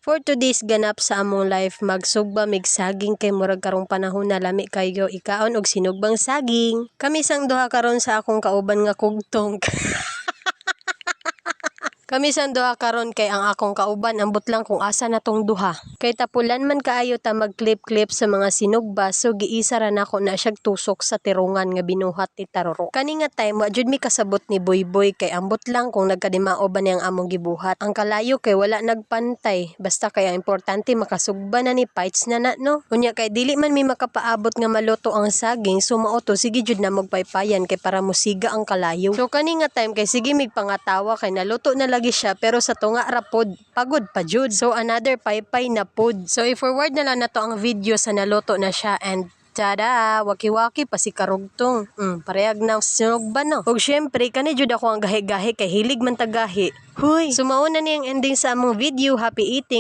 For today's ganap sa among life, magsugba mig saging kay murag karong panahon na lami kayo ikaon og sinugbang saging. Kami sang duha karon sa akong kauban nga kugtong. Kami sang duha karon kay ang akong kauban ambot lang kung asa natong duha. Kay tapulan man kaayo ta mag-clip-clip sa mga sinugba so giisa ra nako na siyag tusok sa tirungan nga binuhat ni Taroro. Kani nga time wa jud mi kasabot ni Boyboy kay ambot lang kung nagkadimao ba niyang among gibuhat. Ang kalayo kay wala nagpantay basta kay ang importante makasugba na ni Pites na no. Unya kay dili man mi makapaabot nga maluto ang saging so mauto sige jud na magpaypayan kay para musiga ang kalayo. So kani nga time kay sige mig pangatawa kay naluto na lagi siya pero sa tunga ra pod pagod pa jud. So another paypay na pod. So i-forward na lang nato ang video sa naluto na siya and tada, waki-waki pa si karugtong. Parehag na sinugba no. Ug syempre kani jud ako ang gahi-gahi kay hilig man tagahi. Huy, so mao na ni ang ending sa among video. Happy eating.